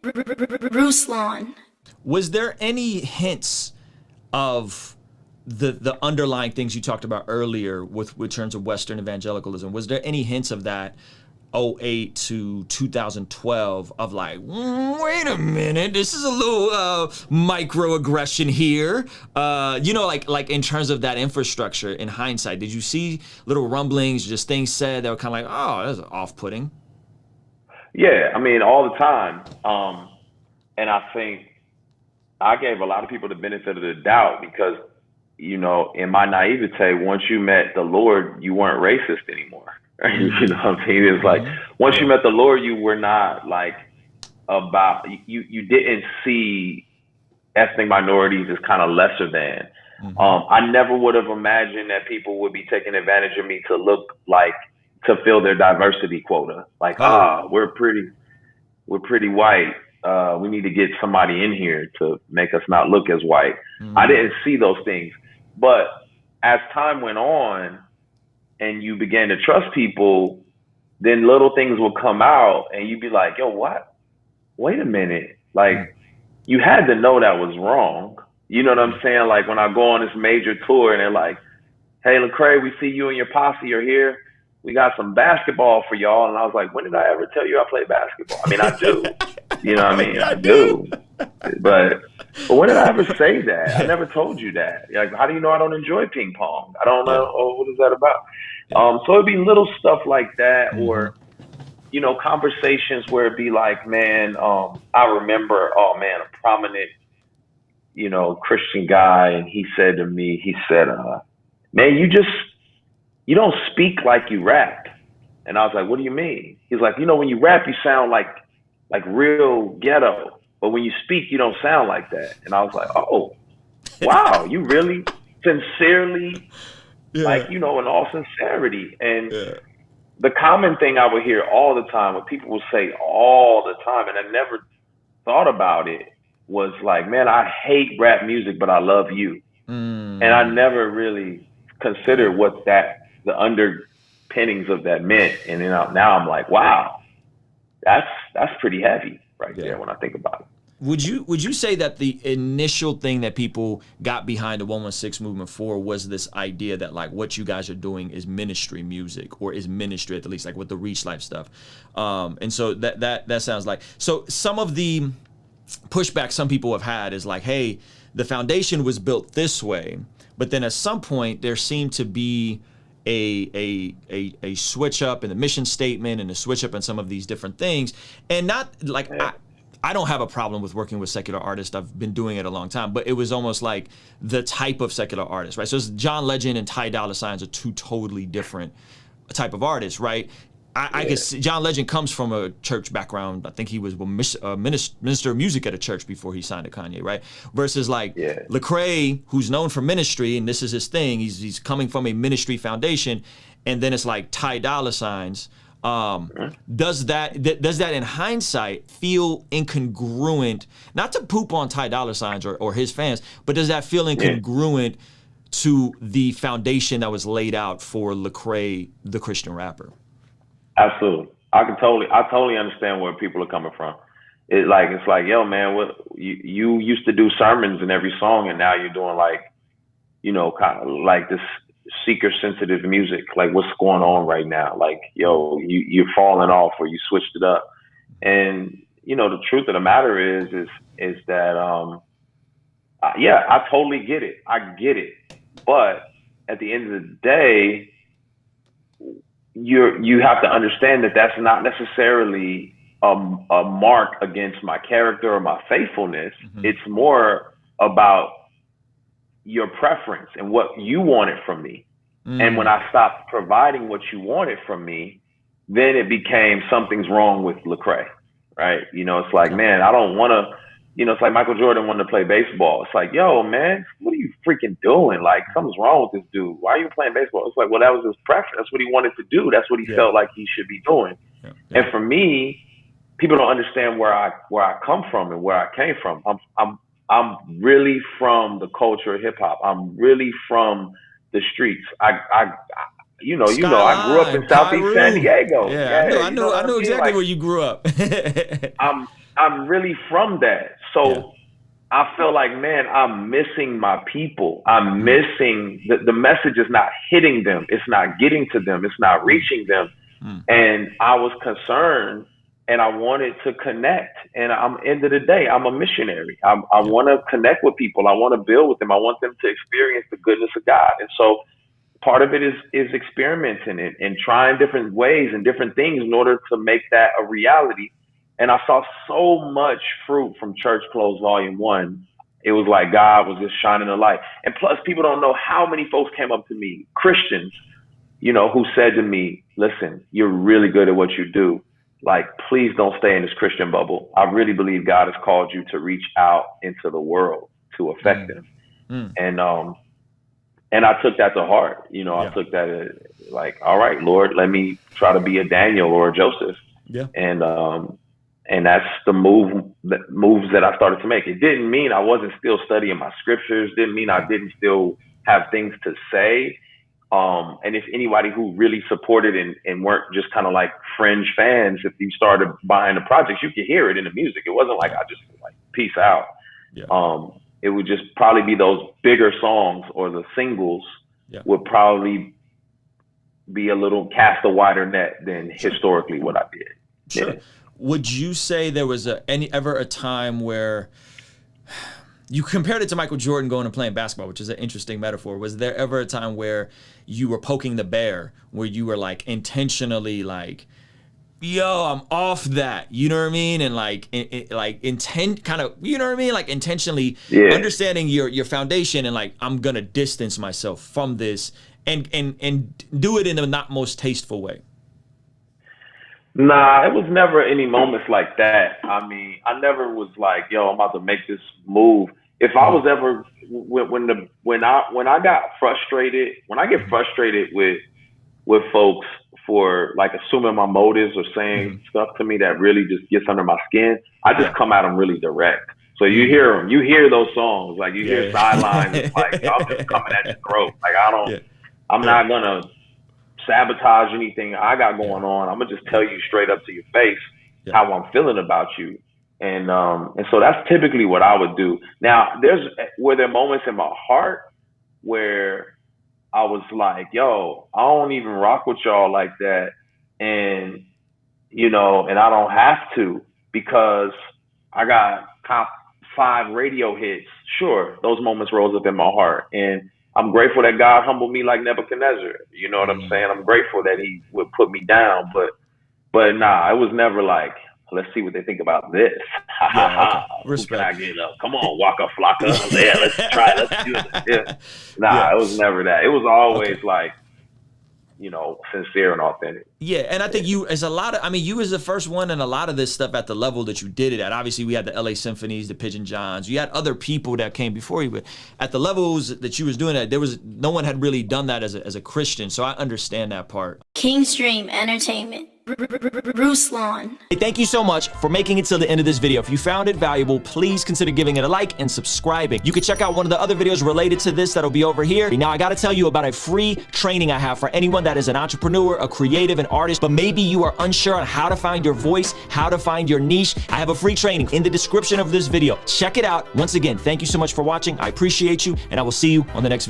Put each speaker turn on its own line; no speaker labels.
Ruslan.
Was there any hints of the underlying things you talked about earlier with terms of Western evangelicalism? Was there any hints of that 2008 to 2012 of like, wait a minute, this is a little microaggression here? Like in terms of that infrastructure in hindsight, did you see little rumblings, just things said that were kind of like, oh, that's off-putting?
Yeah, I mean, all the time. And I think I gave a lot of people the benefit of the doubt because, in my naivete, once you met the Lord, you weren't racist anymore. You know what I mean? It's like, once you met the Lord, you were not like you didn't see ethnic minorities as kind of lesser than. I never would have imagined that people would be taking advantage of me to fill their diversity quota. Like, we're pretty white. We need to get somebody in here to make us not look as white. I didn't see those things. But as time went on and you began to trust people, then little things will come out and you'd be like, yo, what? Wait a minute. Like, you had to know that was wrong. You know what I'm saying? Like, when I go on this major tour and they're like, hey, Lecrae, we see you and your posse are here. We got some basketball for y'all. And I was like, when did I ever tell you I play basketball? I mean, I do. You know what I mean? I do. But when did I ever say that? I never told you that. Like, how do you know I don't enjoy ping pong? I don't know. Oh, what is that about? So it'd be little stuff like that, or, conversations where it'd be like, man, I remember, a prominent, Christian guy. And he said to me, man, you don't speak like you rap. And I was like, what do you mean? He's like, when you rap, you sound like real ghetto. But when you speak, you don't sound like that. And I was like, oh, wow, you really sincerely, in all sincerity. And the common thing I would hear all the time, what people would say all the time, and I never thought about it, was like, man, I hate rap music, but I love you. And I never really considered what the underpinnings of that meant. And then now I'm like, wow, that's pretty heavy there when I think about it.
Would you say that the initial thing that people got behind the 116 movement for was this idea that like what you guys are doing is ministry music, or is ministry at the least, like with the Reach Life stuff? And so that sounds like, so some of the pushback some people have had is like, hey, the foundation was built this way, but then at some point there seemed to be a switch up in the mission statement and a switch up in some of these different things. And not like, I don't have a problem with working with secular artists. I've been doing it a long time, but it was almost like the type of secular artist, right? So John Legend and Ty Dolla $igns are two totally different type of artists, right? I could see John Legend comes from a church background. I think he was a minister of music at a church before he signed to Kanye, right? Versus like Lecrae, who's known for ministry, and this is his thing. He's coming from a ministry foundation, and then it's like Ty Dolla $igns. Does that in hindsight feel incongruent? Not to poop on Ty Dolla $igns or his fans, but does that feel incongruent to the foundation that was laid out for Lecrae, the Christian rapper?
Absolutely. I totally understand where people are coming from. It's like, yo, man, what you used to do sermons in every song, and now you're doing kind of like this seeker sensitive music. Like, what's going on right now? Like, yo, you're falling off, or you switched it up. And the truth of the matter is that I totally get it. I get it. But at the end of the day, you have to understand that that's not necessarily a mark against my character or my faithfulness. It's more about your preference and what you wanted from me. And when I stopped providing what you wanted from me, then it became something's wrong with Lecrae, right? It's like, man, I don't want to, it's like Michael Jordan wanted to play baseball. It's like, yo, man, what are you freaking doing? Like, something's wrong with this dude. Why are you playing baseball? It's like, well, that was his preference. That's what he wanted to do. That's what he felt like he should be doing. And for me, people don't understand where I come from and where I came from. I'm really from the culture of hip hop. I'm really from the streets. I grew up in Southeast San Diego.
I know exactly where you grew up.
I'm really from that. So I feel like, man, I'm missing my people. I'm missing the message is not hitting them. It's not getting to them. It's not reaching them. And I was concerned and I wanted to connect. And end of the day, I'm a missionary. I want to connect with people. I want to build with them. I want them to experience the goodness of God. And so part of it is experimenting and trying different ways and different things in order to make that a reality. And I saw so much fruit from Church Clothes Volume 1. It was like God was just shining a light. And plus, people don't know how many folks came up to me, Christians, you know, who said to me, listen, you're really good at what you do. Like, please don't stay in this Christian bubble. I really believe God has called you to reach out into the world to affect them. And I took that to heart. You know, I took that as like, all right, Lord, let me try to be a Daniel or a Joseph. And that's the moves that I started to make. It didn't mean I wasn't still studying my scriptures. Didn't mean I didn't still have things to say. And if anybody who really supported and weren't just kind of like fringe fans, if you started buying the projects, you could hear it in the music. It wasn't like I just like peace out. It would just probably be those bigger songs or the singles would probably be a little cast a wider net than historically what I did.
Would you say there was ever a time where you compared it to Michael Jordan going and playing basketball, which is an interesting metaphor? Was there ever a time where you were poking the bear, where you were like intentionally like, yo, I'm off that, you know what I mean? And like, intent kind of, you know what I mean? Like intentionally understanding your foundation and like, I'm going to distance myself from this and do it in the not most tasteful way.
Nah, it was never any moments like that. I mean, I never was like, yo, I'm about to make this move. If I was ever, when I got frustrated, when I get frustrated with folks for like assuming my motives or saying stuff to me that really just gets under my skin, I just come at them really direct. So you hear them, you hear those songs, like you hear sidelines, it's like, I'm just coming at your throat. Like I'm not gonna sabotage anything I got going on. I'm gonna just tell you straight up to your face how I'm feeling about you. And so that's typically what I would do. Now, were there moments in my heart where I was like, yo, I don't even rock with y'all like that. And, you know, and I don't have to because I got top 5 radio hits. Sure, those moments rose up in my heart. And I'm grateful that God humbled me like Nebuchadnezzar. You know what I'm saying? I'm grateful that he would put me down. But nah, it was never like, let's see what they think about this. Who can I get up? Come on, Waka Flocka. Yeah, let's try. Let's do it. It was never that. It was always like, you know, sincere and authentic.
Yeah, and I think you as you was the first one in a lot of this stuff at the level that you did it at. Obviously, we had the LA Symphonies, the Pigeon Johns. You had other people that came before you, but at the levels that you was doing that, no one had really done that as a Christian. So I understand that part.
Kingstream Entertainment. Ruslan.
Hey, thank you so much for making it till the end of this video. If you found it valuable, please consider giving it a like and subscribing. You can check out one of the other videos related to this that'll be over here. Now, I gotta tell you about a free training I have for anyone that is an entrepreneur, a creative, an artist, but maybe you are unsure on how to find your voice, how to find your niche. I have a free training in the description of this video. Check it out. Once again, thank you so much for watching. I appreciate you, and I will see you on the next video.